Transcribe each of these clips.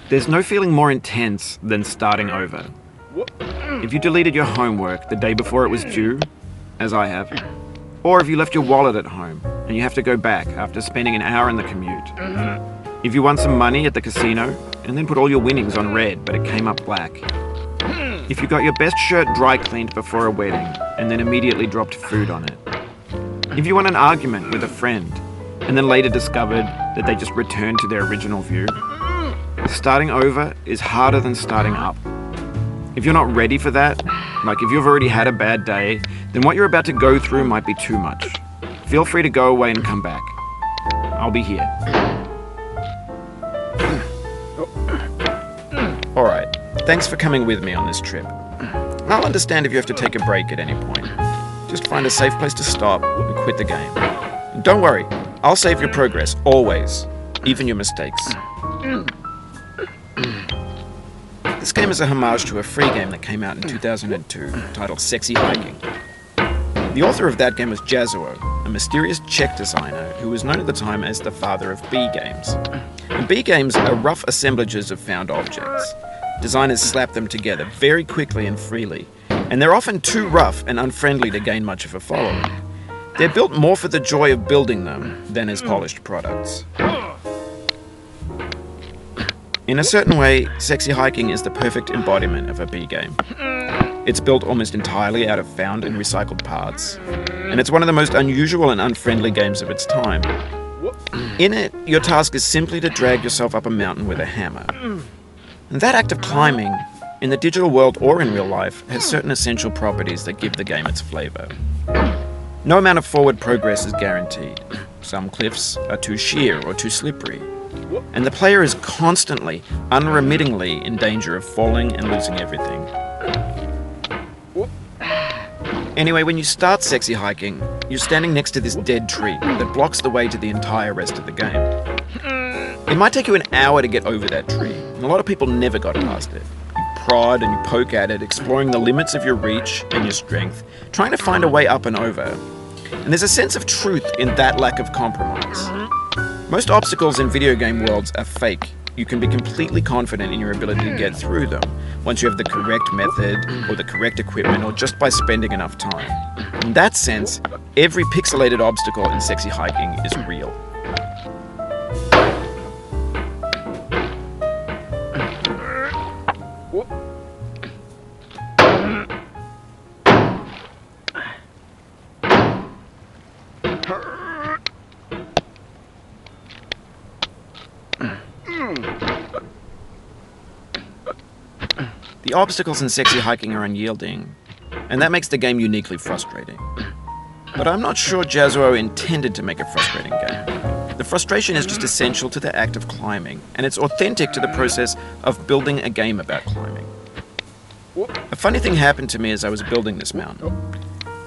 There's no feeling more intense than starting over. If you deleted your homework the day before it was due, as I have, or if you left your wallet at home and you have to go back after spending an hour in the commute. If you won some money at the casino and then put all your winnings on red but it came up black. If you got your best shirt dry cleaned before a wedding and then immediately dropped food on it. If you won an argument with a friend and then later discovered that they just returned to their original view. Starting over is harder than starting up. If you're not ready for that, like if you've already had a bad day, then what you're about to go through might be too much. Feel free to go away and come back. I'll be here. Alright, thanks for coming with me on this trip. I'll understand if you have to take a break at any point. Just find a safe place to stop and quit the game. And don't worry, I'll save your progress, always. Even your mistakes. This game is a homage to a free game that came out in 2002 titled Sexy Hiking. The author of that game was Jazzuo, a mysterious Czech designer who was known at the time as the father of B games. And B games are rough assemblages of found objects. Designers slap them together very quickly and freely, and they're often too rough and unfriendly to gain much of a following. They're built more for the joy of building them than as polished products. In a certain way, Sexy Hiking is the perfect embodiment of a B game. It's built almost entirely out of found and recycled parts, and it's one of the most unusual and unfriendly games of its time. In it, your task is simply to drag yourself up a mountain with a hammer. And that act of climbing, in the digital world or in real life, has certain essential properties that give the game its flavor. No amount of forward progress is guaranteed. Some cliffs are too sheer or too slippery. And the player is constantly, unremittingly in danger of falling and losing everything. Anyway, when you start Sexy Hiking, you're standing next to this dead tree that blocks the way to the entire rest of the game. It might take you an hour to get over that tree, and a lot of people never got past it. You prod and you poke at it, exploring the limits of your reach and your strength, trying to find a way up and over. And there's a sense of truth in that lack of compromise. Most obstacles in video game worlds are fake. You can be completely confident in your ability to get through them once you have the correct method or the correct equipment or just by spending enough time. In that sense, every pixelated obstacle in Sexy Hiking is real. The obstacles in Sexy Hiking are unyielding, and that makes the game uniquely frustrating. But I'm not sure Jazzuo intended to make a frustrating game. The frustration is just essential to the act of climbing, and it's authentic to the process of building a game about climbing. A funny thing happened to me as I was building this mountain.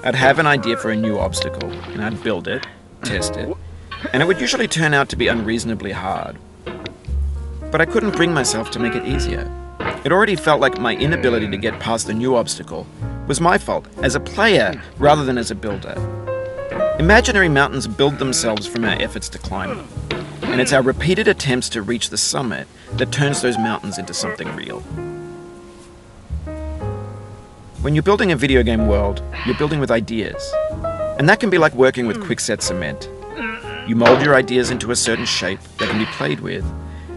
I'd have an idea for a new obstacle, and I'd build it, test it, and it would usually turn out to be unreasonably hard. But I couldn't bring myself to make it easier. It already felt like my inability to get past the new obstacle was my fault as a player rather than as a builder. Imaginary mountains build themselves from our efforts to climb them, and it's our repeated attempts to reach the summit that turns those mountains into something real. When you're building a video game world, you're building with ideas, and that can be like working with quickset cement. You mold your ideas into a certain shape that can be played with,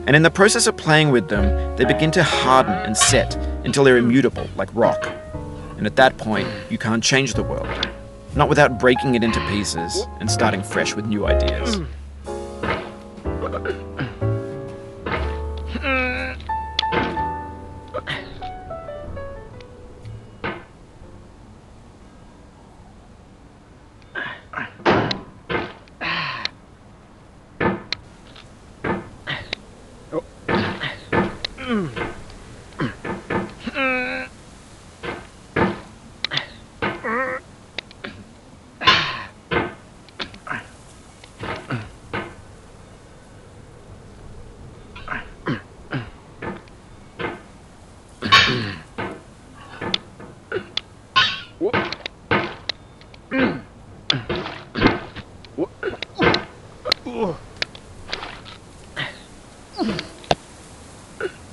and in the process of playing with them, they begin to harden and set until they're immutable, like rock. And at that point, you can't change the world. Not without breaking it into pieces and starting fresh with new ideas.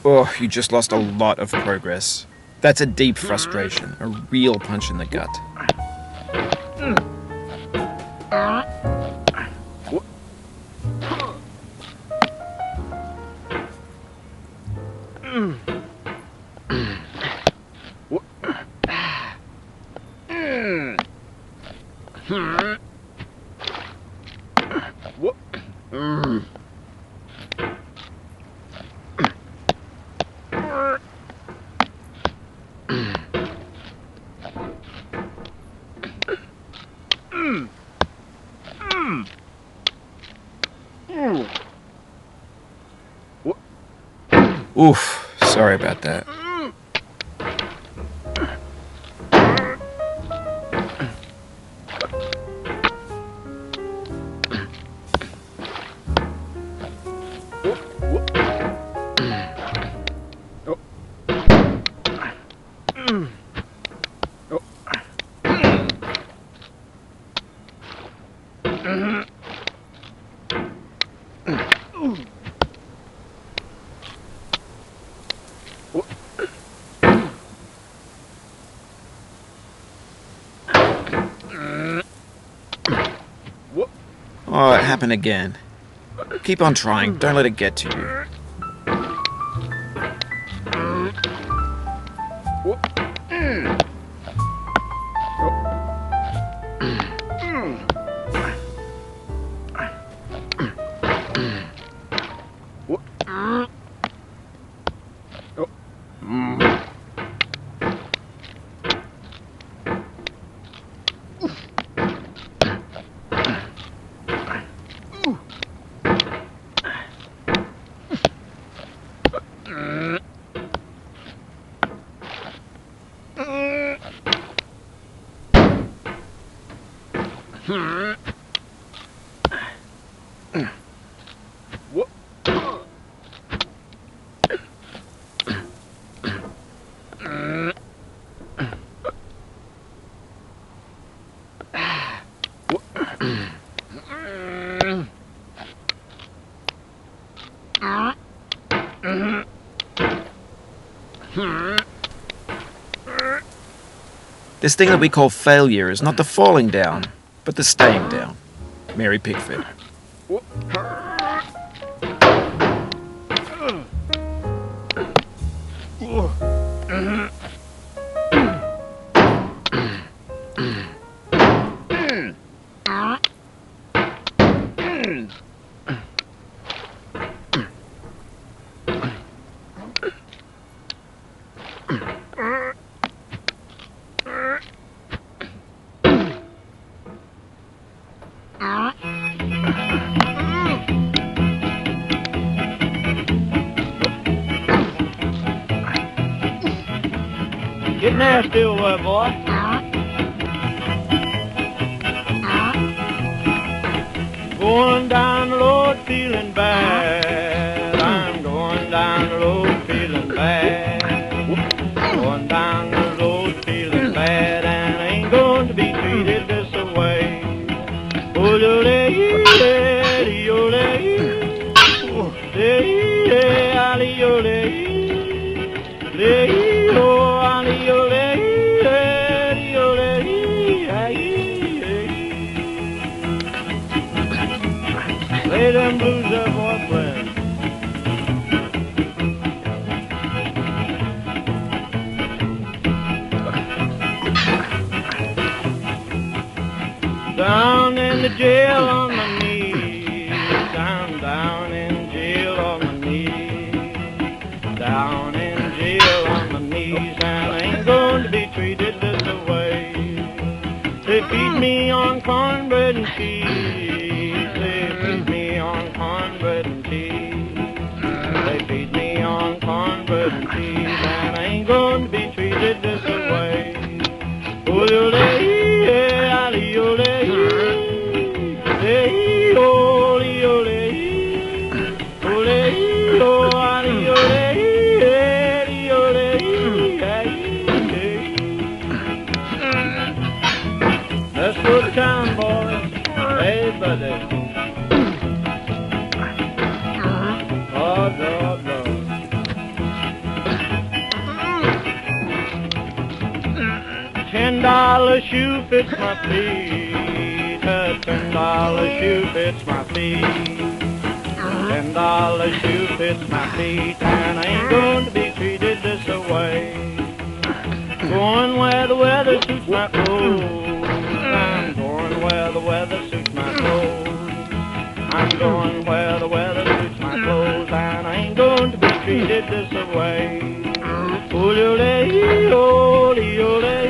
Oh, you just lost a lot of progress. That's a deep frustration, a real punch in the gut. Oof, sorry about that. Oh, it happened again. Keep on trying, don't let it get to you. This thing that we call failure is not the falling down, but the staying down. Mary Pickford. Get there, Stillwell, boy. Going down the road feeling bad. I'm going down the road feeling bad. Going down the road feeling bad, and I ain't going to be treated this way. Oh, lay them blues up, boy, friend. Down in the jail on my knees, down in jail on my knees, down in jail on my knees, and I ain't going to be treated this way. They feed me on cornbread and cheese, they feed me on cornbread and cheese, they feed me on cornbread and cheese, and I ain't going to be treated this way. Oh, hey, shoe fits my feet. A $10 shoe fits my feet. $10 shoe fits my feet, and I ain't going to be treated this way. Going where the weather suits my clothes. I'm going where the weather suits my clothes. I'm going where the weather suits my clothes, and I ain't going to be treated this way. Ooh-dee-dee, oh-dee-oh-dee.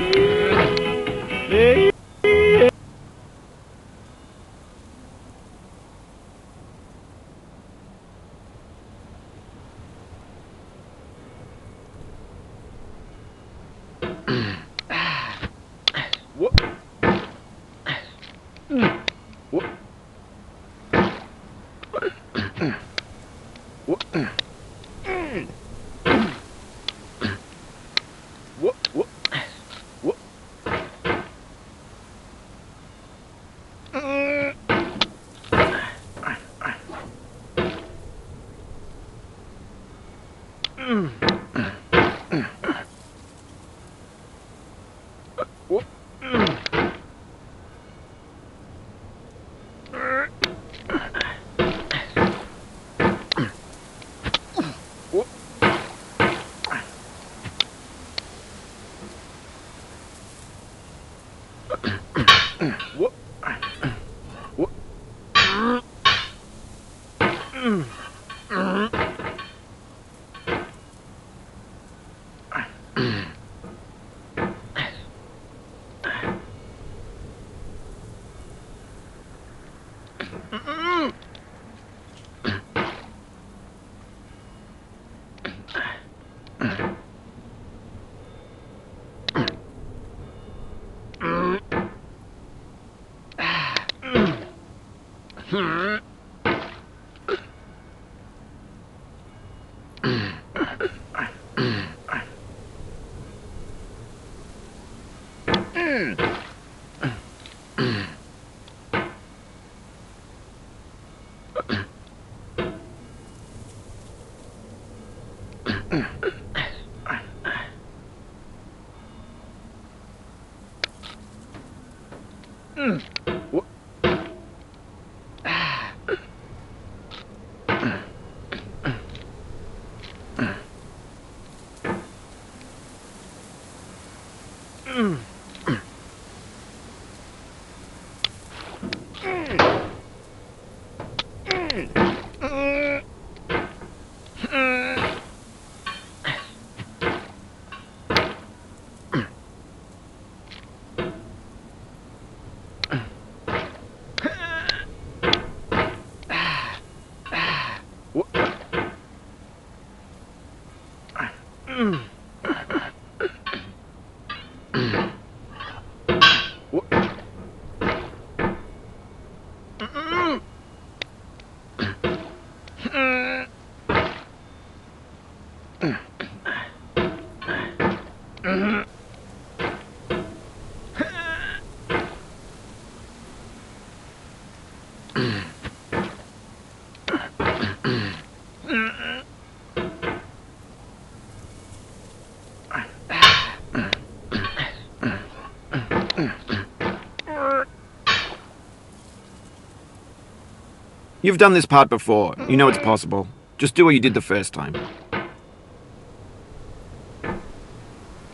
You've done this part before. You know it's possible. Just do what you did the first time.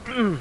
Mm.